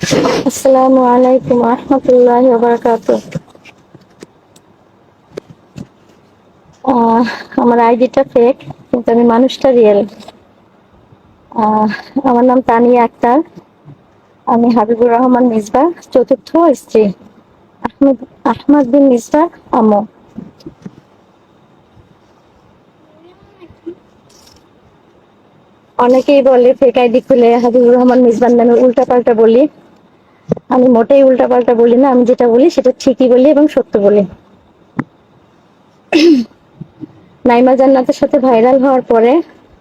আসসালামু আলাইকুম রহমতুল্লাহি ওয়া বারাকাতুহু। আহ, আমার আইডিটা ফেক, কিন্তু আমি মানুষটা রিয়েল। আহ, আমার নাম তানিয়া আক্তার। আমি হাবিবুর রহমান মিসবাহ চতুর্থ স্ত্রী, আহমেদ আহমদ বিন মিসবাহ আম্মু। অনেকেই বলে ফেক আইডি খুলে হাবিবুর রহমান মিসবাহ নামে উল্টাপাল্টা বলি। আমি মোটেই উল্টাপাল্টা বলি না, আমি যেটা বলি সেটা ঠিকই বলি এবং সত্য বলি। নাইমা জান্নাতের সাথে ভাইরাল হওয়ার পরে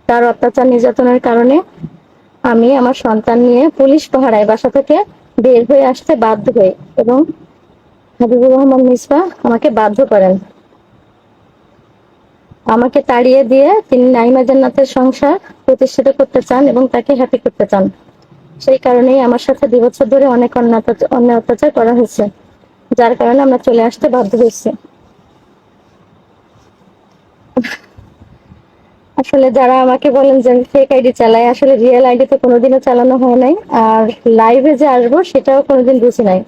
তার অত্যাচার নির্যাতনের কারণে আমি আমার সন্তান নিয়ে পুলিশ পাহারায় বাসা থেকে বের হয়ে আসতে বাধ্য হই এবং হাবিবুর রহমান মিসবাহ আমাকে বাধ্য করেন। আমাকে তাড়িয়ে দিয়ে তিনি নাইমা জান্নাতের সংসার প্রতিষ্ঠিত করতে চান এবং তাকে হ্যাপি করতে চান। সেই কারণেই আমার সাথে 2 বছর ধরে অনেক অন্যায় অত্যাচার করা হয়েছে, যার কারণে আমরা চলে আসতে বাধ্য হয়েছি। আসলে যারা আমাকে বলেন যে আমি ফেক আইডি চালাই, আসলে রিয়েল আইডি তো কোনোদিনও চালানো হয় নাই। আর লাইভে যে আসবো সেটাও কোনোদিন বুঝি নাই,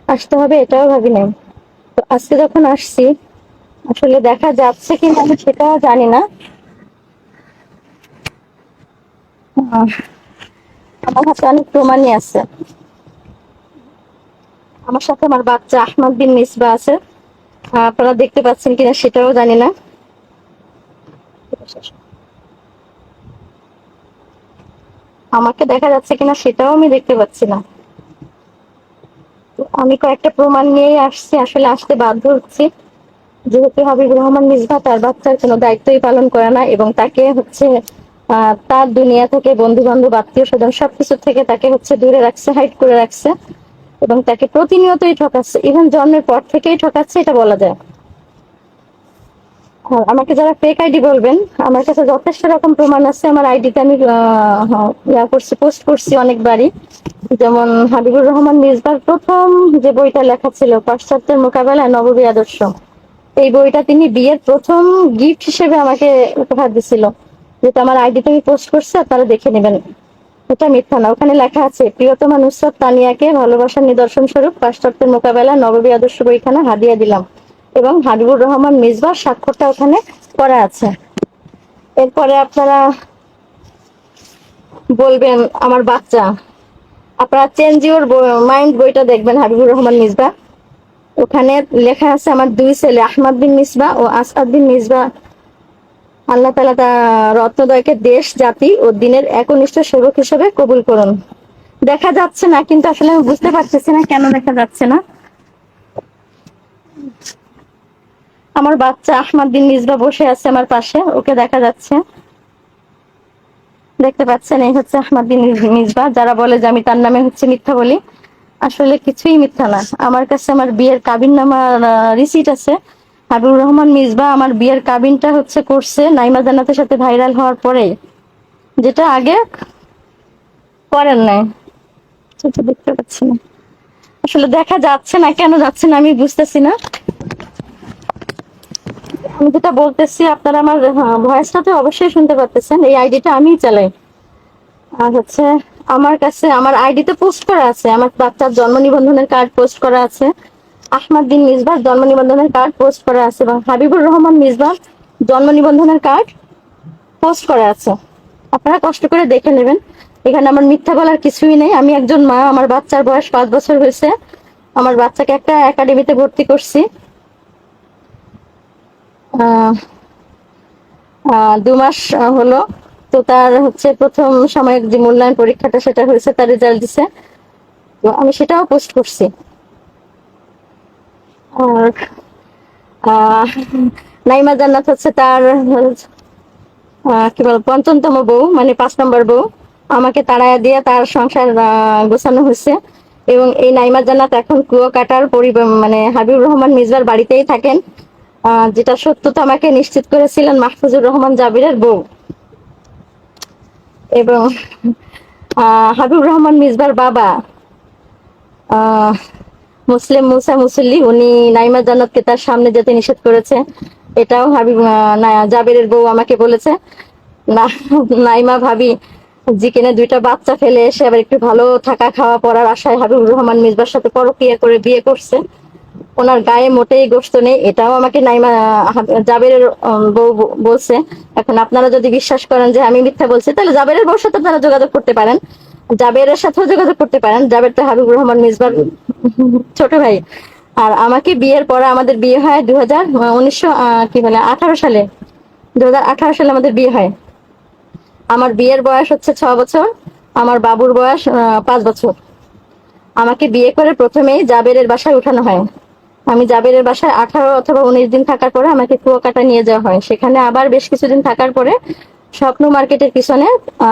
আসতে হবে এটাও ভাবি নাই। তো আজকে যখন আসছি, আসলে দেখা যাচ্ছে কিনা আমি সেটাও জানি না। আহ, আমার হাতে অনেক প্রমাণই আছে। আমার সাথে আমার বাচ্চা আহমদ বিন মিসবা আছে। আপনারা দেখতে পাচ্ছেন কিনা সেটাও জানি না। আমাকে দেখা যাচ্ছে কিনা সেটাও আমি দেখতে পাচ্ছি না। আমি কয়েকটা প্রমাণ নিয়েই আসছি, আসলে আসতে বাধ্য হচ্ছি। যেহেতু হাবিবুর রহমান মিসবাহ তার বাচ্চার কোনো দায়িত্বই পালন করে না এবং তাকে হচ্ছে তার দুনিয়া থেকে, বন্ধু বান্ধব, আত্মীয় স্বজন সবকিছু থেকে তাকে হচ্ছে দূরে রাখছে, হাইড করে রাখছে এবং তাকে প্রতিনিয়তই ঠকাচ্ছে। ইভেন জন্মের পর থেকেই ঠকাচ্ছে, এটা বলা যায়। আর আমাকে যারা ফেক আইডি বলবেন, আমার কাছে যথেষ্ট রকম প্রমাণ আছে। আমার আইডিতে আমি পোস্ট করছি অনেকবারই। যেমন হাবিবুর রহমান মিসবার প্রথম যে বইটা লেখা ছিল পাশ্চাত্যের মোকাবেলায় নববী আদর্শ, এই বইটা তিনি বিয়ের প্রথম গিফট হিসেবে আমাকে উপহার দিছিল। যেটা আমার আইডিতে আমি পোস্ট করছি, আপনারা দেখে নেবেন। এটা মিথ্যা না, ওখানে লেখা আছে প্রিয়তমা নুসরাত তানিয়াকে ভালোবাসার নিদর্শন স্বরূপ পাশ্চাত্যের মোকাবেলা নববী আদর্শ বইখানা হাদিয়া দিলাম, এবং হাবিবুর রহমান মিসবার স্বাক্ষরটা ওখানে করা আছে। এরপরে আপনারা বলবেন আমার বাচ্চা, আপনারা চেঞ্জ ইউর মাইন্ড বইটা দেখবেন, হাবিবুর রহমান মিসবা। ওখানে লেখা আছে আমার 2 ছেলে আহমদ বিন মিসবা ও আসাদ বিন মিসবা আল্লাহ তাআলা তা রত্নদ্বয়কে দেশ, জাতি ও দিনের একনিষ্ঠ সেবক হিসেবে কবুল করুন। দেখা যাচ্ছে না, কিন্তু আসলে আমি বুঝতে পারতেছি না কেন দেখা যাচ্ছে না। আমার বাচ্চা আহমদ বিন মিসবা বসে আছে আমার পাশে, ওকে দেখা যাচ্ছে, দেখতে পাচ্ছেন? এই হচ্ছে আহমদ বিন মিসবা। যারা বলে যে আমি তার নামে হচ্ছে মিথ্যা বলি, আসলে কিছুই মিথ্যা না। আমার কাছে আমার বিয়ের কাবিননামার রিসিট আছে। হাবিবুর রহমান মিসবা আমার বিয়ের কাবিনটা হচ্ছে করছে নাইমা জান্নাতের সাথে ভাইরাল হওয়ার পরে, যেটা আগে করেন নাই। সেটা দেখতে পাচ্ছি না, আসলে দেখা যাচ্ছে না, কেন যাচ্ছে না আমি বুঝতেছি না। আমি যেটা বলতেছি আপনারা আমার ভয়েসটাতে অবশ্যই শুনতে পাচ্ছেন। এই আইডিটা আমিই চালাই। আর হচ্ছে আমার কাছে আমার আইডিতে পোস্ট করা আছে, আমার বাচ্চার জন্ম নিবন্ধনের কার্ড পোস্ট করা আছে, আহমদ বিন মিসবার জন্ম নিবন্ধনের কার্ড পোস্ট করা আছে, এবং হাবিবুর রহমান মিসবার জন্ম নিবন্ধনের কার্ড পোস্ট করা আছে। আপনারা কষ্ট করে দেখে নেবেন, এখানে আমার মিথ্যা বলার কিছুই নেই। আমি একজন মা, আমার বাচ্চার বয়স 5 বছর হয়েছে। আমার বাচ্চাকে একটা একাডেমিতে ভর্তি করছি। 2 মাস হলো। তো তার হচ্ছে প্রথম সাময়িক যে মূল্যায়ন পরীক্ষাটা সেটা হয়েছে, তার রেজাল্ট দিছে, তো আমি সেটাও পোস্ট করছি। আর নাইমা জান্নাত হচ্ছে তার কি বল 55তম বউ, মানে 5 নম্বর বউ। আমাকে তাড়াইয়া দিয়ে তার সংসার গোছানো হয়েছে। এবং এই নাইমা জান্নাত এখন কুয়াকাটার মানে হাবিবুর রহমান মিসবার বাড়িতেই থাকেন, যেটা সত্যতা আমাকে নিশ্চিত করেছিলেন মাহফুজুর রহমান জাবিরের বউ। এবং হাবিবুর রহমান মিসবার বাবা মুসলিম মুসা মুসল্লি, উনি নাইমা জান্নাতকে তার সামনে যেতে নিষেধ করেছে। এটাও জাবিরের বউ আমাকে বলেছে। না, নাইমা ভাবি যেখানে দুইটা বাচ্চা ফেলে এসে আবার একটু ভালো থাকা খাওয়া পড়ার আশায় হাবিবুর রহমান মিসবার সাথে পরকীয়া করে বিয়ে করছে। ওনার গায়ে মোটেই গোশত নেই, এটাও আমাকে নাইমা জাবেরের বউ বলছে। এখন আপনারা যদি বিশ্বাস করেন যে আমি মিথ্যা বলছি, তাহলে জাবেরের বউর সাথে আপনারা যোগাযোগ করতে পারেন, জাবেরের সাথেও যোগাযোগ করতে পারেন। জাবের তো হাবিবুর রহমান মিসবার ছোট ভাই। আর আমাকে বিয়ের পরে, আমাদের বিয়ে হয় 18 সালে, 2018 সালে আমাদের বিয়ে হয়। আমার বিয়ের বয়স হচ্ছে 6 বছর, আমার বাবুর বয়স 5 বছর। আমাকে বিয়ে করে প্রথমেই জাবেরের বাসায় উঠানো হয়। আমি জাবেরের বাসায় 18 অথবা 19 দিন থাকার পরে আমাকে কুয়াকাটা নিয়ে যাওয়া হয়। সেখানে আবার বেশ কিছুদিন থাকার পরে স্বপ্ন মার্কেটের পিছনে,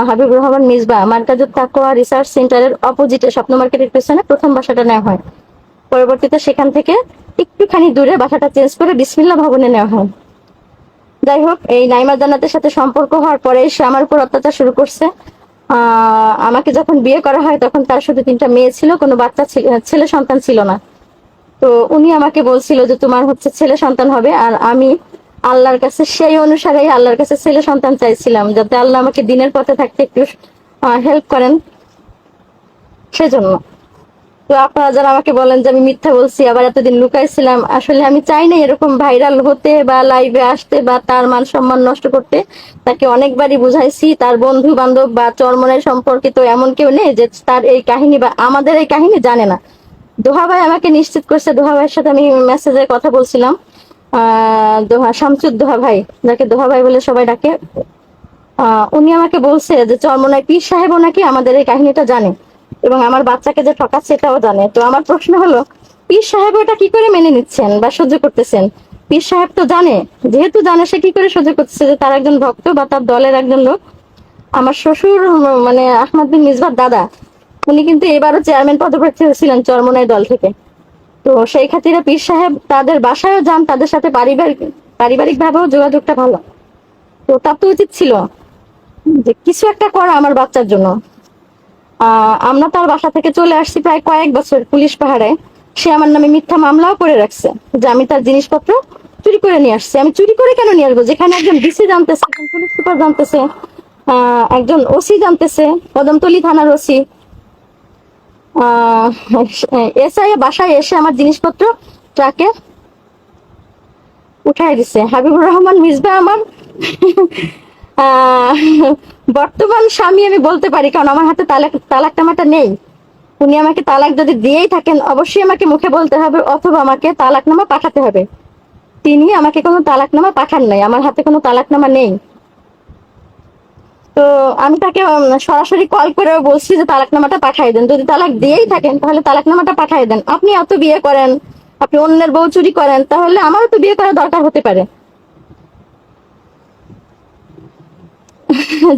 হাবিবুর রহমান মিসবা মার্কাজুত তাকওয়া রিসার্চ সেন্টারের অপোজিটে স্বপ্ন মার্কেটের পিছনে প্রথম বাসাটা নেওয়া হয়। পরবর্তীতে সেখান থেকে একটুখানি দূরে বাসাটা চেঞ্জ করে বিসমিল্লাহ ভবনে নেওয়া হয়। যাই হোক, এই নাইমা জান্নাতের সাথে সম্পর্ক হওয়ার পরে সে আমার উপর অত্যাচার শুরু করছে। আমাকে যখন বিয়ে করা হয় তখন তার শুধু 3টা মেয়ে ছিল, কোনো বাচ্চা ছেলে সন্তান ছিল না। তো উনি আমাকে বলছিল যে তোমার হচ্ছে ছেলে সন্তান হবে, আর আমি আল্লাহর কাছে সেই অনুসারেই আল্লাহর কাছে ছেলে সন্তান চাইছিলাম, যাতে আল্লাহ আমাকে দিনের পথে থাকতে একটু হেল্প করেন, সেজন্য। তো আপনারা যারা আমাকে বলেন যে আমি মিথ্যা বলছি, আবার এতদিন লুকাইছিলাম, আসলে আমি চাই না এরকম ভাইরাল হতে বা লাইভে আসতে বা তার মান সম্মান নষ্ট করতে। তাকে অনেকবারই বুঝাইছি, তার বন্ধু বান্ধব বা চরমনের সম্পর্কিত এমন কেউ নেই যে তার এই কাহিনী বা আমাদের এই কাহিনী জানে না। দোহা ভাই আমাকে নিশ্চিত করছে, দোহা ভাইয়ের সাথে আমি মেসেজে কথা বলছিলাম, শামসুদ দোহা ভাই, যাকে দোহা ভাই বলে সবাই ডাকে। উনি আমাকে বলছে যে চরমনায় পীর সাহেবও নাকি আমাদের এই কাহিনীটা জানে, এবং আমার বাচ্চাকে যে ঠকাচ্ছে এটাও জানে। তো আমার প্রশ্ন হলো, পীর সাহেব ওটা কি করে মেনে নিচ্ছেন বা সহ্য করতেছেন? পীর সাহেব তো জানে, যেহেতু জানে সে কি করে সহ্য করতেছে যে তার একজন ভক্ত বা তার দলের একজন লোক, আমার শ্বশুর মানে আহমদ বিন মিসবার দাদা, উনি কিন্তু এবারও চেয়ারম্যান পদপ্রার্থী হয়েছিলেন চরমনাই দল থেকে। তো সেই খাতিরে পীর সাহেব তাদের বাসায়ও যান, তাদের সাথে পারিবারিক ভাবেও যোগাযোগটা ভালো। তো তার তো উচিত ছিল যে কিছু একটা করা আমার বাচ্চার জন্য। আমরা তার বাসা থেকে চলে আসছি প্রায় কয়েক বছর পুলিশ পাহাড়ে। সে আমার নামে মিথ্যা মামলাও করে রাখছে যে আমি তার জিনিসপত্র চুরি করে নিয়ে আসছি। আমি চুরি করে কেন নিয়ে আসবো, যেখানে একজন ডিসি জানতেছে, একজন পুলিশ সুপার জানতেছে, একজন ওসি জানতেছে, কদমতলী থানার ওসি, এসআই বাসায় এসে আমার জিনিসপত্র ট্রাকে উঠাই দিছে। হাবিবুর রহমান মিসবা আমার আহ বর্তমান স্বামী আমি বলতে পারি, কারণ আমার হাতে তালাকনামাটা নেই। উনি আমাকে তালাক যদি দিয়েই থাকেন, অবশ্যই আমাকে মুখে বলতে হবে অথবা আমাকে তালাকনামা পাঠাতে হবে। তিনি আমাকে কোনো তালাকনামা পাঠান নাই, আমার হাতে কোনো তালাকনামা নেই। তো আমি তাকে সরাসরি কল করেও বলছি যে তালাকনামাটা পাঠাই দেন, যদি তালাক দিয়েই থাকেন তাহলে তালাকনামাটা পাঠাই দেন। আপনি এত বিয়ে করেন, আপনি অন্যের বউ চুরি করেন, তাহলে আমারও তো বিয়ে করার দরকার হতে পারে।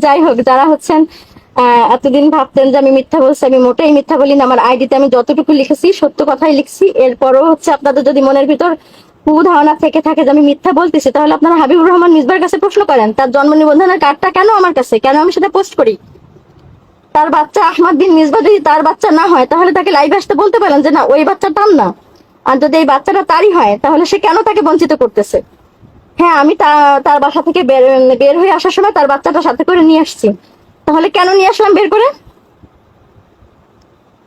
যাই হোক, যারা হচ্ছেন এতদিন ভাবতেন যে আমি মিথ্যা বলছি, আমি মোটেই মিথ্যা বলি না। আমার আইডিতে আমি যতটুকু লিখেছি সত্য কথাই লিখছি। এরপরও হচ্ছে আপনাদের যদি মনের ভিতর ধারণা থেকে থাকে যে আমি মিথ্যা বলতেছি, তাহলে আপনারা হাবিবুর রহমান মিসবার কাছে প্রশ্ন করেন, তার জন্ম নিবন্ধনের কার্ডটা কেন আমার কাছে, কেন আমি সেটা পোস্ট করি? তার বাচ্চা আহমদ বিন মিসবা যদি তার বাচ্চা না হয়, তাহলে তাকে লাইভে আসতে বলতে পারেন যে না, ওই বাচ্চা তার না। আর যদি এই বাচ্চাটা তারই হয়, তাহলে সে কেন তাকে বঞ্চিত করতেছে? হ্যাঁ, আমি তার বাসা থেকে বের হয়ে আসার সময় তার বাচ্চাটা সাথে করে নিয়ে আসছি, তাহলে কেন নিয়ে আসলাম বের করে?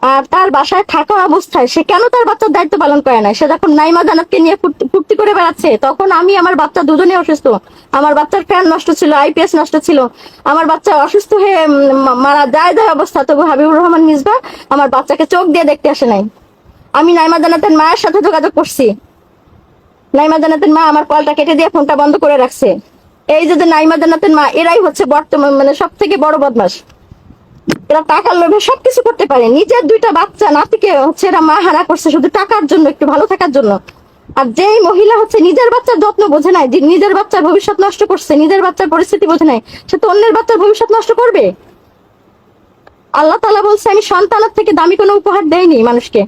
আর তার বাসায় থাকা অবস্থায় সে কেন তার বাচ্চার দায়িত্ব পালন করে না? সে যখন নাইমা জান্নাতকে নিয়ে ফুর্তি করে বেড়াচ্ছে, তখন আমি আমার বাচ্চা দুজনে অসুস্থ, আমার বাচ্চার ফ্যান নষ্ট ছিল, আইপিএস নষ্ট ছিল, আমার বাচ্চা অসুস্থ হয়ে মারা যায় অবস্থা, তবু হাবিবুর রহমান মিসবা আমার বাচ্চাকে চোখ দিয়ে দেখতে আসে নাই। আমি নাইমা জান্নাতের মায়ের সাথে যোগাযোগ করছি, নাইমা জান্নাতের মা আমার কলটা কেটে দিয়ে ফোনটা বন্ধ করে রাখছে। এই যে নাইমা জান্নাতের মা, এরাই হচ্ছে বর্তমান মানে সব থেকে বড় বদমাশ। এরা টাকার লোভে সবকিছু করতে পারে। নিজের 2টা বাচ্চা নাতিকে হচ্ছে এরা মা হারা করছে শুধু টাকার জন্য, একটু ভালো থাকার জন্য। আর যেই মহিলা হচ্ছে নিজের বাচ্চার যত্ন বোঝে নাই, নিজের বাচ্চার ভবিষ্যৎ নষ্ট করছে, নিজের বাচ্চার পরিস্থিতি বোঝে নাই, সে তো অন্যের বাচ্চার ভবিষ্যৎ নষ্ট করবে। আল্লাহ তাআলা বলছে আমি সন্তানের থেকে দামি কোনো উপহার দেইনি মানুষকে।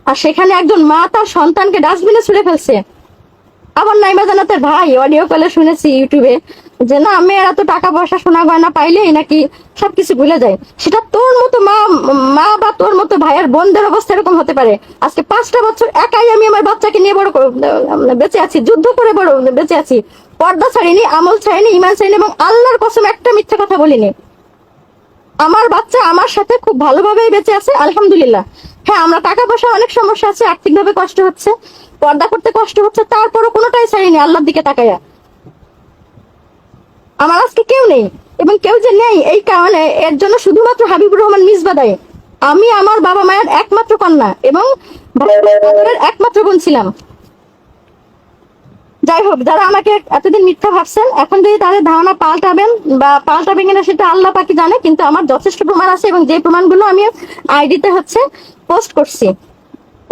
আর সেখানে একজন মা তার সন্তানকে ডাস্টবিনে ছুঁড়ে ফেলছে। আবার নাইমা জান্নাতের ভাই অডিও কলে শুনেছি ইউটিউবে যে না, মেয়েরা তো টাকা পয়সা সোনা গয়না পাইলেই নাকি সবকিছু ভুলে যায়। সেটা তোর মতো মা বা তোর মতো ভাইয়ের বোনদের অবস্থা এরকম হতে পারে। আজকে 5টা বছর একাই আমি আমার বাচ্চাকে নিয়ে বেঁচে আছি, যুদ্ধ করে বেঁচে আছি, পর্দা ছাড়িনি, আমল ছাড়িনি, ইমান ছাড়িনি, এবং আল্লাহর কসম একটা মিথ্যা কথা বলিনি। আমার বাচ্চা আমার সাথে খুব ভালোভাবেই বেঁচে আছে আলহামদুলিল্লাহ। হ্যাঁ, আমরা টাকা পয়সা অনেক সমস্যা আছে, আর্থিকভাবে কষ্ট হচ্ছে, পর্দা করতে কষ্ট হচ্ছে, তারপরও কোনোটাই ছাড়িনি আল্লাহর দিকে তাকাইয়া। আমার আজকে কেউ নেই, এবং কেউ যে নেই এই কারণে এর জন্য শুধুমাত্র হাবিবুর রহমান মিসবা দায়ী। আমি আমার বাবা মায়ের একমাত্র কন্যা এবং একমাত্র বোন ছিলাম। যাই হোক, যারা আমাকে এতদিন মিথ্যা ভাবছেন, এখন যদি তাদের ধারণা পাল্টাবেন বা পাল্টাবেন কিনা সেটা আল্লাহ পাকি জানে, কিন্তু আমার যথেষ্ট প্রমাণ আছে এবং যে প্রমাণগুলো আমি আইডিতে হচ্ছে পোস্ট করছি।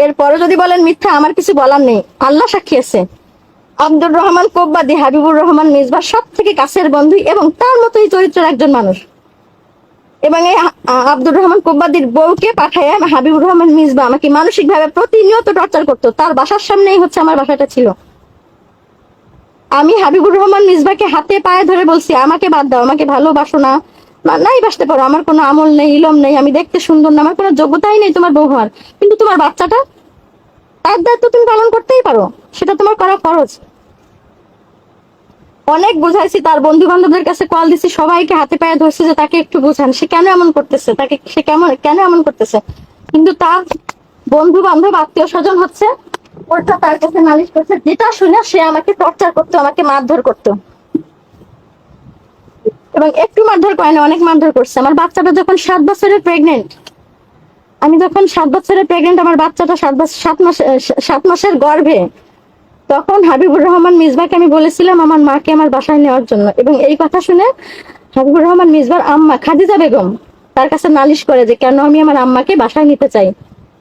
এরপরে যদি বলেন মিথ্যা, আমার কিছু বলার নেই, আল্লাহ সাক্ষী আছে। আব্দুর রহমান কোব্বাদি হাবিবুর রহমান মিসবার সব থেকে কাছের বন্ধু এবং তার মতোই চরিত্রের একজন মানুষ। এবং এই আব্দুর রহমান কোব্বাদির বউকে পাঠায় হাবিবুর রহমান মিসবা আমাকে মানসিক ভাবে প্রতিনিয়ত টর্চার করতো। তার বাসার সামনেই হচ্ছে আমার বাসাটা ছিল। আমি হাবিবুর রহমান মিসবাকে হাতে পায়ে ধরে বলছি, আমাকে বাদ দাও, আমাকে ভালোবাসো না, নাই বাসতে পারো, আমার কোনো আমল নেই, ইলম নেই, আমি দেখতে সুন্দর না, আমার কোনো যোগ্যতাই নেই তোমার বউ হওয়ার, কিন্তু তোমার বাচ্চাটা, তার দায়িত্ব তুমি পালন করতেই পারো, সেটা তোমার করা ফরজ। অনেক বুঝাইছি, তার বন্ধু বান্ধবদের কাছে কল দিছি, সবাইকে হাতে পায়ে ধরছে যে তাকে একটু বুঝান, সে কেন এমন করতেছে, তাকে সে কেন এমন করতেছে। কিন্তু তার বন্ধু বান্ধব আত্মীয় স্বজন হচ্ছে ওটা তার কাছে নালিশ করছে, যেটা শুনে সে আমাকে টর্চার করতো, আমাকে মারধর করতো। এবং একটু মারধর করে না, অনেক মারধর করছে। আমার বাচ্চাটা যখন 7 বছরের প্রেগনেন্ট, আমি যখন 7 বছরের প্রেগনেন্ট, আমার বাচ্চাটা 7 মাসের গর্ভে, তখন হাবিবুর রহমান মিসবাকে আমি বলেছিলাম আমার মাকে আমার বাসায় নেওয়ার জন্য। এবং এই কথা শুনে হাবিবুর রহমান মিসবার আম্মা খাদিজা বেগম তার কাছে নালিশ করে যে কেন আমি আমার আম্মাকে বাসায় নিতে চাই।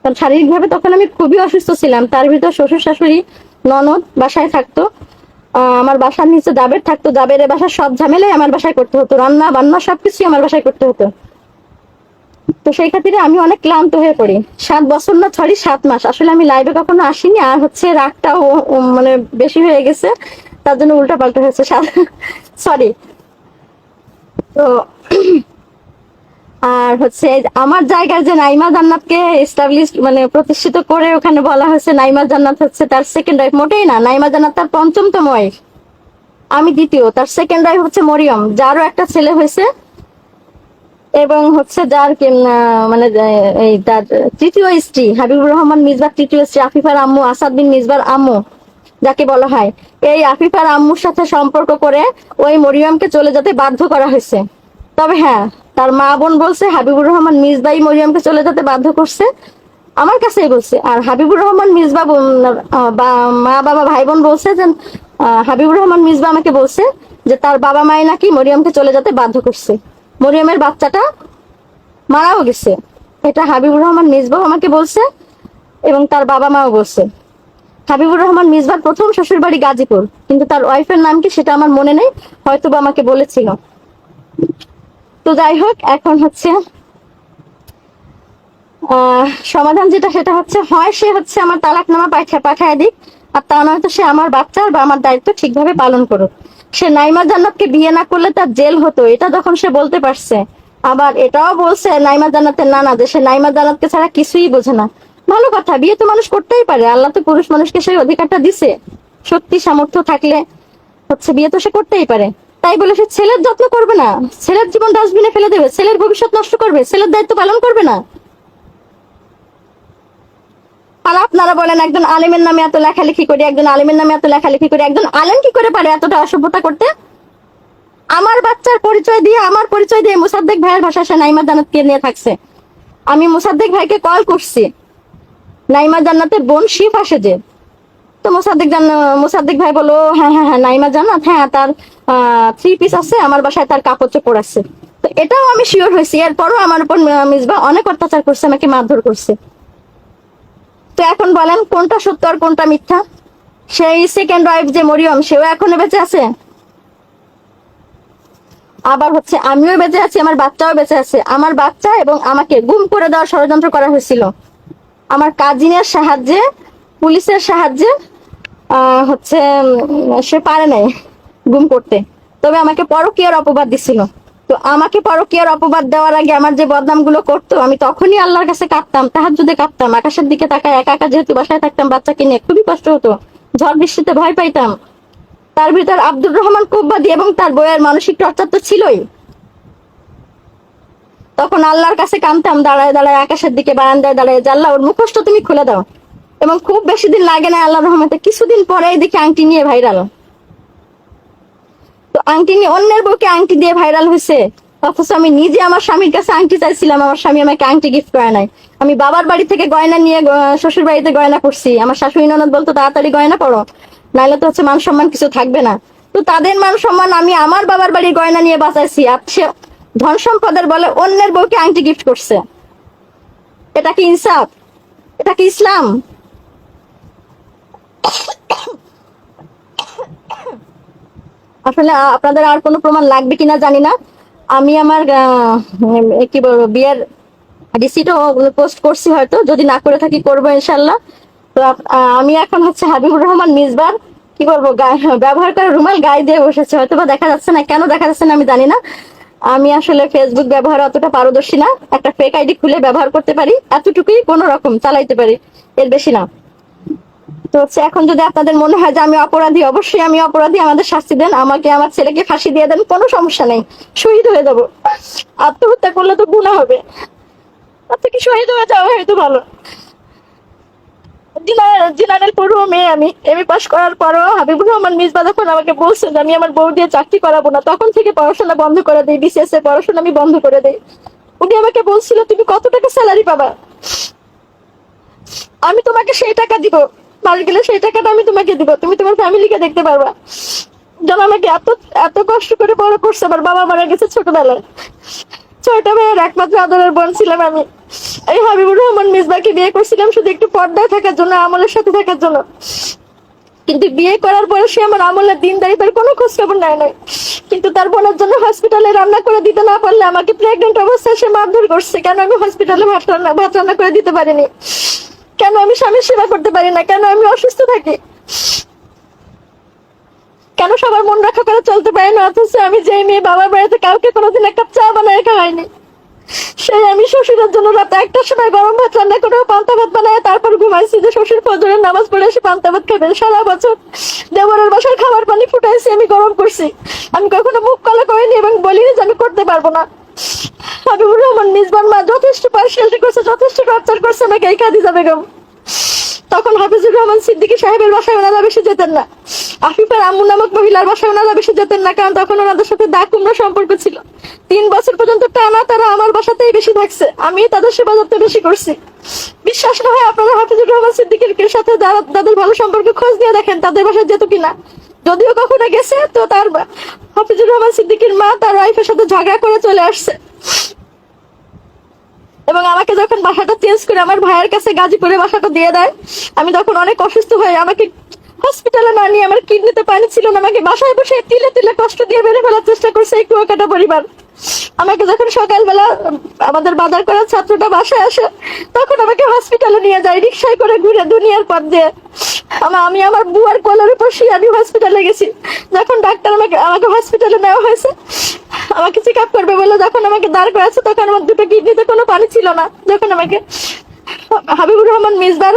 কারণ শারীরিকভাবে তখন আমি খুবই অসুস্থ ছিলাম, তার ভিতর শ্বশুর শাশুড়ি ননদ বাসায় থাকতো, আমার বাসার নিচে জাবের থাকতো, জাবেরের বাসার সব ঝামেলাই আমার বাসায় করতে হতো, রান্না বান্না সবকিছুই আমার বাসায় করতে হতো। তো সেই খাতিরে আমি অনেক ক্লান্ত হয়ে পড়ি। 7 বছর না, 7 মাস, আসলে আমি লাইভে কখনো আসিনি, আর হচ্ছে রাগটাও মানে বেশি হয়ে গেছে, তার জন্য উল্টা পাল্টা হয়েছে, সরি। তো আর হচ্ছে আমার জায়গায় যে নাইমা জান্নাতকে এস্টাবলিশ মানে প্রতিষ্ঠিত করে ওখানে বলা হয়েছে নাইমা জান্নাত হচ্ছে তার সেকেন্ড ওয়াইফ, মোটেই না। নাইমা জান্নাত তার পঞ্চমতম ওয়াইফ, আমি দ্বিতীয়। তার সেকেন্ড ওয়াইফ হচ্ছে মরিয়ম, যারও একটা ছেলে হয়েছে, এবং হচ্ছে যার মানে এই তার তৃতীয় স্ত্রী হাবিবুর রহমান মিসবার তৃতীয় স্ত্রী আফিফার আম্মু, আসাদ বিন মিসবার আম্মু যাকে বলা হয়, এই আফিফার আম্মুর সাথে সম্পর্ক করে ওই মরিয়মকে চলে যেতে বাধ্য করা হয়েছে। তবে হ্যাঁ, তার মা বোন বলছে হাবিবুর রহমান মিসবাই মরিয়মকে চলে যেতে বাধ্য করছে, আমার কাছেই বলছে। আর হাবিবুর রহমান মিসবা মা বাবা ভাই বোন বলছে যে হাবিবুর রহমান মিসবা আমাকে বলছে যে তার বাবা মাই নাকি মরিয়মকে চলে যেতে বাধ্য করছে, মরিয়মের বাচ্চাটা মারাও গেছে। এটা হাবিবুর রহমান মিসবাও আমাকে বলছে এবং তার বাবা মাও বলছে। হাবিবুর রহমান মিসবার প্রথম শ্বশুর বাড়ি গাজীপুর, কিন্তু তার ওয়াইফের নাম কি সেটা আমার মনে নেই, হয়তো বা আমাকে বলেছিল। তো যাই হোক, এখন হচ্ছে সমাধান যেটা সেটা হচ্ছে, হয় সে হচ্ছে আমার তালাকনামা পাঠায় দিক, আর তা নয়তো সে আমার বাচ্চার বা আমার দায়িত্ব ঠিকভাবে পালন করুক। সে নাইমা জান্নাতকে বিয়ে না করলে তার জেল হতো, এটা যখন সে বলতে পারছে, আবার এটাও বলছে নাইমা জান্নাতের নানা যে সে নাইমা জান্নাতকে ছাড়া কিছুই বোঝে না। ভালো কথা, বিয়ে তো মানুষ করতেই পারে, আল্লাহ তো পুরুষ মানুষকে সেই অধিকারটা দিছে, শক্তি সামর্থ্য থাকলে হচ্ছে বিয়ে তো সে করতেই পারে। তাই বলে সে ছেলের যত্ন করবে না, ছেলের জীবন ডাস্টবিনে ফেলে দেবে, ছেলের ভবিষ্যৎ নষ্ট করবে, ছেলের দায়িত্ব পালন করবে না। আর আপনারা বলেন একজন আলেমের নামে এত লেখালেখি করি, একজন আলেমের নামে এত লেখালেখি করি, একজন আলেম কি করে পারে এতটা অসভ্যতা করতে? আমার বাচ্চার পরিচয় দিয়ে, আমার পরিচয় দিয়ে মুসাদ্দেক ভাইয়ের ভাষা সে নাইমা জান্নাতকে নিয়ে থাকছে। আমি মুসাদ্দেক ভাইকে কল করছি, নাইমা জান্নাতের বোন শিফ আসে যে, তো মুসাদ্দেক ভাই বলো হ্যাঁ হ্যাঁ হ্যাঁ নাইমা জান্নাত, হ্যাঁ তার 3 পিস আছে আমার বাসায়, তার কাপড় চোপড় আছে। তো এটাও আমি শিওর হয়েছি। এরপরও আমার উপর মিসবা অনেক অত্যাচার করছে, আমাকে মারধর করছে। তো এখন বলেন কোনটা সত্য আর কোনটা মিথ্যা? সেই সেকেন্ড ওয়াইফ যে মরিয়ম, সেও এখনো বেঁচে আছে, আবার হচ্ছে আমিও বেঁচে আছি, আমার বাচ্চাও বেঁচে আছে। আমার বাচ্চা এবং আমাকে গুম করে দেওয়ার ষড়যন্ত্র করা হয়েছিল আমার কাজিনের সাহায্যে, পুলিশের সাহায্যে। হচ্ছে সে পারে নাই গুম করতে, তবে আমাকে পরকীয়ার অপবাদ দিছিল। তো আমাকে পরকীয়ার অপবাদ দেওয়ার আগে আমার যে বদনাম গুলো করতো, আমি তখনই আল্লাহর কাছে কাঁদতাম, তাহাজ্জুদে কাঁদতাম, আকাশের দিকে তাকায় একা একা, যেহেতু বাসায় থাকতাম বাচ্চাকে নিয়ে, খুবই কষ্ট হতো, ঝড় বৃষ্টিতে ভয় পাইতাম। তার ভিতর আব্দুর রহমান কোব্বাদি এবং তার বইয়ের মানসিক টর্চার তো ছিলই। তখন আল্লাহর কাছে কাঁদতাম দাঁড়ায় দাঁড়ায়, আকাশের দিকে বারান্দায় দাঁড়ায়, যে আল্লাহ ওর মুখোশটা তুমি খুলে দাও। এবং খুব বেশি দিন লাগে না, আল্লাহর রহমতে কিছুদিন পরেই দেখি আংটি নিয়ে ভাইরাল। তো আংটি নিয়ে অন্যের বউকে আংটি দিয়ে ভাইরাল হয়েছে, অথচ আমি নিজে আমার স্বামীর কাছে আংটি চাইছিলাম, আমার স্বামী আমাকে আংটি গিফট করে নাই। আমি বাবার বাড়ি থেকে গয়না নিয়ে শ্বশুর বাড়িতে গয়না পরছি। আমার শাশুড়ি ননদ বলতো তাড়াতাড়ি গয়না পরো, নাইলে তো হচ্ছে মান সম্মান কিছু থাকবে না। তো তাদের মান সম্মান আমি আমার বাবার বাড়ির গয়না নিয়ে বাঁচাইছি, আর সে ধন সম্পদের বলে অন্যের বউকে আংটি গিফট করছে। এটা কি ইনসাফ? এটা কি ইসলাম? আসলে আপনাদের আর কোনো প্রমাণ লাগবে কিনা জানি না। আমি আমার কি বলবো বিয়ের রিসিটও পোস্ট করছি, হয়তো যদি না করে থাকি করবো ইনশাল্লাহ। তো আমি এখন হচ্ছে হাবিবুর রহমান মিসবার কি বলবো ব্যবহার করা রুমাল গায়ে দিয়ে বসেছে, হয়তো বা দেখা যাচ্ছে না। কেন দেখা যাচ্ছে না আমি জানি না। আমি আসলে ফেসবুক ব্যবহার অতটা পারদর্শী না, একটা ফেক আইডি খুলে ব্যবহার করতে পারি, এতটুকুই কোনো রকম চালাইতে পারি, এর বেশি না। তো হচ্ছে এখন যদি আপনাদের মনে হয় যে আমি অপরাধী, অবশ্যই আমি অপরাধী, আমাদের শাস্তি দেন, আমাকে আমার ছেলেকে ফাঁসি দিয়ে দেন, কোনো সমস্যা নেই, শহীদ হয়ে যাবো। আত্মহত্যা করলে তো গুনাহ হবে, তার থেকে শহীদ হয়ে যাওয়া হয়তো ভালো। জিনারের পড়ুয়া মেয়ে আমি, এমএ পাস করার পরও হাবিবুর রহমান মিসবা যখন আমাকে বলছে যে আমি আমার বউ দিয়ে চাকরি করাবো না, তখন থেকে পড়াশোনা বন্ধ করে দেই, বিসিএস এর পড়াশোনা আমি বন্ধ করে দেই। উনি আমাকে বলছিল তুমি কত টাকা স্যালারি পাবা, আমি তোমাকে সেই টাকা দিব, মাস গেলে সেই টাকাটা আমি তোমাকে দিব, তুমি তোমার ফ্যামিলিকে দেখতে পারবা। যেন আমাকে এত এত কষ্ট করে বড় করছে। আমার বাবা মারা গেছে ছোটবেলায়, 6টা ভাইয়ের একমাত্র আদরের বোন ছিলাম আমি। এই হাবিবুর রহমান মিসবাকে বিয়ে করছিলাম শুধু একটু পর্দায় থাকার জন্য, আমলের সাথে থাকার জন্য। কিন্তু বিয়ে করার পরে সে আমার আমলের দিনদারিতার কোনো খোঁজ খবর নেয় নাই। কিন্তু তার বোনের জন্য হসপিটালে রান্না করে দিতে না পারলে আমাকে প্রেগনেন্ট অবস্থায় সে মারধর করছে। কেন আমি হসপিটালে ভাত রান্না করে দিতে পারিনি, কেন আমি স্বামীর সেবা করতে পারি না, কেন আমি অসুস্থ থাকি, কেন সবার মন রক্ষা করে চলতে পারি না, অথচ আমি যে মেয়ে বাবার বাড়িতে কাউকে কোনোদিন একটা চা বানায় খাওয়াইনি, সেই আমি শ্বশুরের জন্য রাত 1টার সময় গরম ভাত রান্না করে পান্তা ভাত বানায় তারপর ঘুমাইছি যে শ্বশুর ফজরের নামাজ পড়ে এসে পান্তা ভাত খাবেন। সারা বছর দেবরের বাসার খাবার পানি ফুটাইছি, আমি গরম করছি, আমি কখনো মুখ কালো করিনি এবং বলিনি যে আমি করতে পারবো না। হাবিবুর রহমান মিসবার মা যথেষ্ট পার্সিয়ালিটি করছে, যথেষ্ট টর্চার করছে আমাকে এই খাদিজা বেগম। তখন হাফিজুর রহমান সিদ্দিকী সাহেবের বাসায় ওনারা বেশি যেতেন না, আফিফার আম্মু নামক মহিলার বাসায় ওনারা বেশি যেতেন না, কারণ তখন ওনাদের সাথে দা কুমড়া সম্পর্ক ছিল। 3 বছর পর্যন্ত টানা তারা আমার বাসাতেই বেশি থাকছে, আমি তাদের সেবা যত্ন বেশি করছি। বিশ্বাস না হয় আপনারা হাফিজুর রহমান সিদ্দিকীর সাথে তাদের ভালো সম্পর্ক খোঁজ নিয়ে দেখেন তাদের বাসায় যেত কিনা। যদিও কখনো গেছে তো তার হাফিজুর রহমান সিদ্দিকীর মা তার ওয়াইফের সাথে ঝগড়া করে চলে আসছে। এবং আমাকে যখন বাসাটা চেঞ্জ করে আমার ভাইয়ের কাছে গাজীপুরে বাসাটা দিয়ে দেয়, আমি তখন অনেক অসুস্থ হয়ে আমাকে হসপিটালে না নিয়ে, আমার কিডনিতে পানি ছিল না, আমাকে বাসায় বসে তিলে তিলে কষ্ট দিয়ে বেড়ে ফেলার চেষ্টা করছে এই কুয়াকাটা পরিবার। আমাকে যখন সকালবেলা আমাদের বাজার করার ছাত্রটা বাসায় আসে, তখন আমাকে হসপিটালে নিয়ে যায় রিক্সায় করে ঘুরে দুনিয়ার পথ দিয়ে। আমি আমার বুয়ার কোলের উপর শুয়ে আমি হসপিটালে গেছি। যখন ডাক্তার আমাকে হসপিটালে নেওয়া হয়েছে, আমাকে চেক আপ করবে বলে যখন আমাকে দাঁড় করাচ্ছে, তখন আমার দুটো কিডনিতে কোনো পানি ছিল না। যখন আমাকে হাবিবুর রহমান মিসবার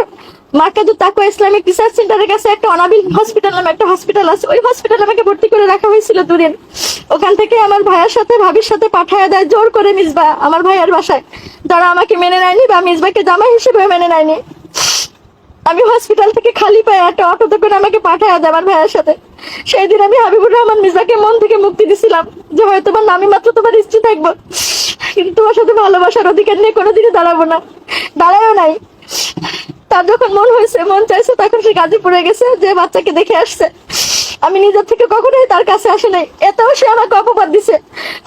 মার্কাজুত তাকওয়া ইসলামিক রিসার্চ সেন্টারের কাছে একটা অনাবিল হসপিটাল নামে একটা হসপিটাল আছে, ওই হসপিটালে আমাকে ভর্তি করে রাখা হয়েছিল 2 দিন। ওখান থেকে আমার ভাইয়ের সাথে ভাবির সাথে পাঠায় দেয় জোর করে মিসবা আমার ভাইয়ের বাসায়, যারা আমাকে মেনে নেয়নি বা মিসবাকে জামাই হিসেবে মেনে নেয়নি। আমি হসপিটাল থেকে খালি পায়ে একটা অটোতে করে আমাকে পাঠায় দেয় আমার ভাইয়ের সাথে। সেই দিন আমি হাবিবুর রহমান মির্জাকে মন থেকে মুক্তি দিছিলাম যে হয়তো বা আমি মাত্র তোমার স্ত্রী থাকবো, কিন্তু তোমার সাথে ভালোবাসার অধিকার নিয়ে কোনোদিনই দাঁড়াবো না, দাঁড়ায়ও নাই। তার যখন মন চাইছে তখন সে গাজীপুরে গেছে, যে বাচ্চাকে দেখে আসছে। আমি নিজের থেকে কখনোই তার কাছে আসে নাই, এতেও সে আমাকে অপবাদ দিছে।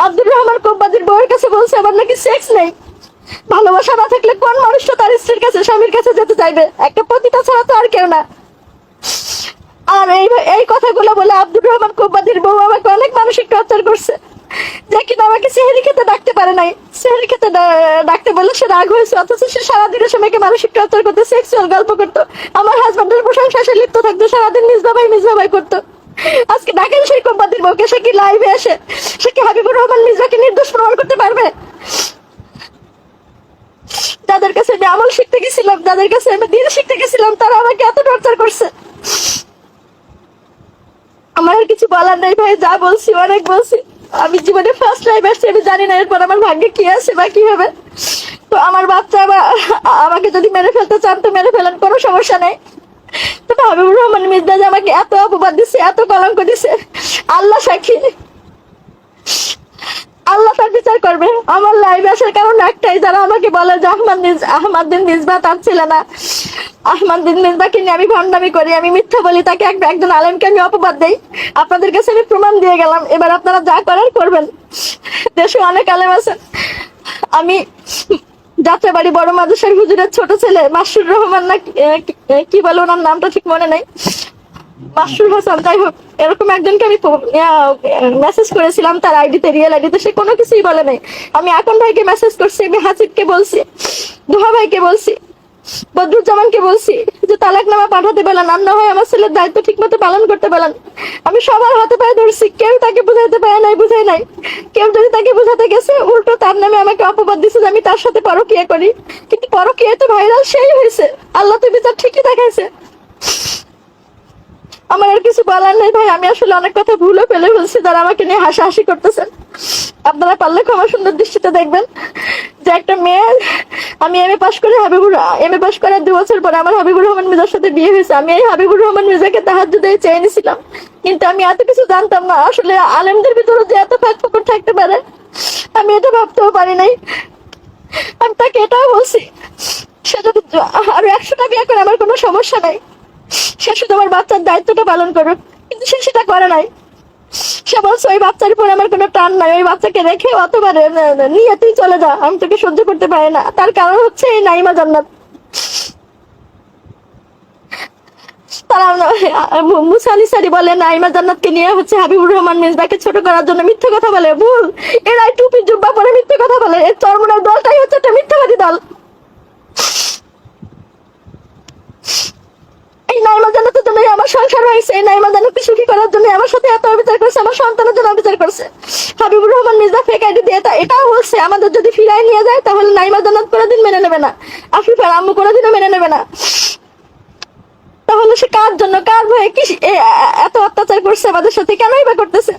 আব্দুর রহমান কোম্পানির বউয়ের কাছে বলছে আমার নাকি সেক্স নেই। ভালোবাসা না থাকলে কোন মানুষটা তার স্ত্রীর কাছে স্বামীর কাছে যেতে চাইবে? একটা পতিতা ছাড়া তো আর কেউ না। আর এই কথাগুলো বলে আব্দুর রহমান কোম্পানির বউ আমাকে অনেক মানসিক টর্চার করছে, যে কিনা আমাকে সেহরি খেতে ডাকতে পারে নাই। সেহরি খেতে ডাকতে বললে সে রাগ হয়েছে, অথচ সে সারাদিনের সময়কে মানসিক টর্চার করতো, সেক্সুয়াল গল্প করতো, আমার হাজবেন্ডের প্রশংসা সে লিপ্ত থাকতো, সারাদিন নিজবাবাই করতো। আজকে ডাকেন সেই কোম্পানির বউকে, সে কি লাইভে এসে সে কি হাবিবুর রহমান মির্জাকে নির্দোষ প্রমাণ করতে পারবে? যাদের কাছে আমি আমল শিখতে গেছিলাম, যাদের কাছে আমি দিন শিখতে গেছিলাম, তারা আমাকে এত টর্চার করছে। আমার আর কিছু বলার নেই ভাই, যা বলছি অনেক বলছি। আমি জীবনে ফার্স্ট টাইম আসছি, আমি জানি না এরপর আমার ভাগ্যে কি আছে বা কি হবে। তো আমার বাচ্চা বা আমাকে যদি মেরে ফেলতে চান তো মেরে ফেলেন, কোনো সমস্যা নেই। তো হাবিবুর রহমান মির্জা যে আমাকে এত অপবাদ দিছে, এত কলঙ্ক দিছে, আল্লাহ সাক্ষী, আল্লাহ তার বিচার করবে। আমার লাইভে আসার কারণ একটাই, যারা আমাকে বলে যে আহমাদ্দিন মিসবাহ তার ছিল না, আহমাদ্দিন মিসবাহকে নিয়ে আমি ভণ্ডামি করি, আমি মিথ্যা বলি, তাকে একজন আলেমকে আমি অপবাদ দেই। আপনাদের কাছে আমি প্রমাণ দিয়ে গেলাম, এবার আপনারা যা করার করবেন। দেশে অনেক আলেম আছেন। আমি যাত্রাবাড়ি বড় মাদ্রাসার হুজুরের ছোট ছেলে মাসুর রহমান না কি বলে, ওনার নামটা ঠিক মনে নাই, মাসুর হাসান, যাই হোক, এরকম একজনকে আমি মেসেজ করেছিলাম তার আইডিতে, রিয়েল আইডিতে, সে কোনো কিছুই বলে নাই। আমি আকন ভাইকে মেসেজ করছি, আমি হাসিবকে বলছি, দুহা ভাইকে বলছি, বদরুজ্জামানকে বলছি যে তালাকনামা পাঠাতে বলেন, আর না হয় আমার ছেলের দায়িত্ব ঠিক মতো পালন করতে বলেন। আমি সবার হাতে পায়ে ধরছি, কেউ তাকে বুঝাইতে পারে নাই, বুঝাই নাই। কেউ যদি তাকে বুঝাতে গেছে, উল্টো তার নামে আমাকে অপবাদ দিছে যে আমি তার সাথে পরকিয়া করি। কিন্তু পরকিয়া তো ভাইরাল সেই হয়েছে, আল্লাহ তো বিচার ঠিকই দেখাইছে। আমার আর কিছু বলার নেই ভাই, আমি আসলে অনেক কথা ভুলে ফেলে ফেলছি, যারা আমাকে নিয়ে হাসাহাসি করতেছেন। আপনারা পারলে ক্ষমা সুন্দর দৃষ্টিতে দেখবেন যে একটা মেয়ে, আমি এম এ পাশ করার 2 বছর পরে আমার হাবিবুর রহমান মির্জার সাথে বিয়ে হয়েছে। আমি এই হাবিবুর রহমান মির্জাকে তাহাজ্জুদে চেয়ে নিয়েছিলাম, কিন্তু আমি এত কিছু জানতাম না আসলে আলেমদের ভিতরে যে এত ফাঁক ফোকর থাকতে পারে, আমি এটা ভাবতেও পারি নাই। আমি তাকে এটাও বলছি, সে যদি আরো 100টা বিয়ে করে আমার কোনো সমস্যা নাই, সে শুধু আমার বাচ্চার দায়িত্বটা পালন করুক, কিন্তু সে সেটা করে নাই। সে বলছে ওই বাচ্চার উপর আমার কোনো টান নাই, ওই বাচ্চাকে রেখে অথবা নিয়ে তুই চলে যা, আমি তোকে সহ্য করতে পারি না। তার কারণ হচ্ছে এই নাইমা জান্নাত। তারা মুসা আলী সারি বলে নাইমা জান্নাতকে নিয়ে হচ্ছে হাবিবুর রহমান মিসবাহকে ছোট করার জন্য মিথ্যে কথা বলে, ভুল। এরাই টুপি জুব্বা পরে মিথ্যে কথা বলে, এর চরমনার দলটাই হচ্ছে একটা মিথ্যাবাদী দল। এই নাইমা জান্নাতের জন্য আমার সংসার হয়েছে, এই নাইমা জান্নাতকে সুখী করার জন্য আমার সাথে এত অবিচার করছে, আমার সন্তানের জন্য অবিচার করছে। হাবিবুর রহমান মির্জা ফেক আইডি দিয়ে এটাও বলছে আমাদের যদি ফিরাই নিয়ে যায় তাহলে নাইমা জান্নাত কোনোদিন মেনে নেবে না, আফিফার আম্মু কোনোদিনও মেনে নেবে না। তাহলে সে কার জন্য, কার ভয়ে কি এত অত্যাচার করছে আমাদের সাথে, কেনই বা করতেছে?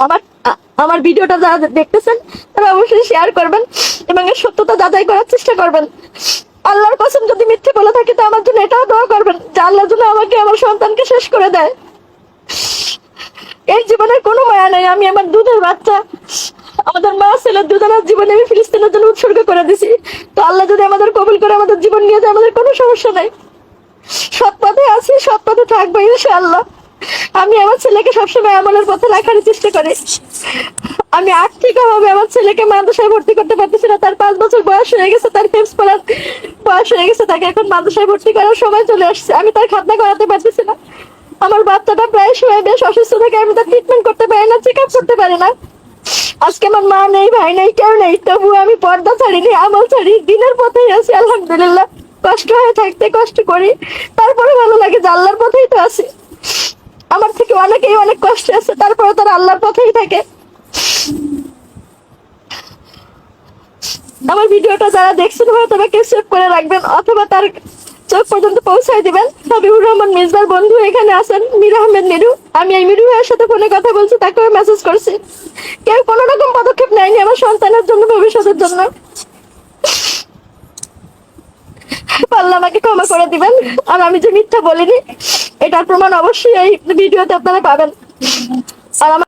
আমার আমার ভিডিওটা যারা দেখতেছেন তারা অবশ্যই শেয়ার করবেন এবং এর সত্যতা যাচাই করার চেষ্টা করবেন। আল্লাহর কসম যদি মিথ্যে বলে থাকি তো আমার জন্য এটাও দোয়া করবেন যে আল্লাহ যেন আমাকে আমার সন্তানকে শেষ করে দেয়। এই জীবনের কোনো মায়া নেই, আমি আমার দুধের বাচ্চা, আমাদের মা ছেলের দুজনের জীবনে আমি ফিলিস্তিনের জন্য উৎসর্গ করে দিছি। তো আল্লাহ যদি আমাদের কবুল করে আমাদের জীবন নিয়ে যায়, আমাদের কোনো সমস্যা নাই। সৎ পথে আছি, সৎ পথে থাকবো ইনশাআল্লাহ। আমি আমার ছেলেকে সবসময় আমলের পথে রাখার চেষ্টা করি। আমি আর্থিকভাবে আমার ছেলেকে মাদ্রাসায় ভর্তি করতে পারতেছি না, তার 5 বছর বয়স হয়ে গেছে, তার হিফজ পড়ার বয়স হয়ে গেছে, তাকে এখন মাদ্রাসায় ভর্তি করার সময় চলে আসছে, আমি তার খাতনা করাতে পারতেছি না। আমার বাচ্চাটা প্রায় সময় বেশ অসুস্থ থাকে, আমি তার ট্রিটমেন্ট করতে পারি না, চেক আপ করতে পারি না। আজকে আমার মা নেই, ভাই নেই, কেউ নেই, তবু আমি পর্দা ছাড়িনি, আমল ছাড়ি, দিনের পথেই আছি আলহামদুলিল্লাহ। কষ্ট হয়ে থাকতে কষ্ট করি, তারপরে ভালো লাগে যে আল্লাহর পথেই তো আছি। আমার থেকে অনেকেই অনেক কষ্ট আছে, তারপরে তারা আল্লাহর পথেই থাকে। আমার ভিডিওটা যারা দেখছেন হয়তো বা কেউ সেভ করে রাখবেন অথবা তার চোখ পর্যন্ত পৌঁছায় দিবেন। হাবিবুর রহমান মিসবার বন্ধু এখানে আছেন, মীর আহমেদ মিরু। আমি এই মিরু ভাইয়ের সাথে ফোনে কথা বলছি, তাকেও মেসেজ করছি। কেউ কোনো রকম পদক্ষেপ নেয়নি আমার সন্তানের জন্য, ভবিষ্যতের জন্য। আল্লাহ আমাকে ক্ষমা করে দিবেন। আর আমি যে মিথ্যা বলিনি এটার প্রমাণ অবশ্যই এই ভিডিওতে আপনারা পাবেন। আর আমার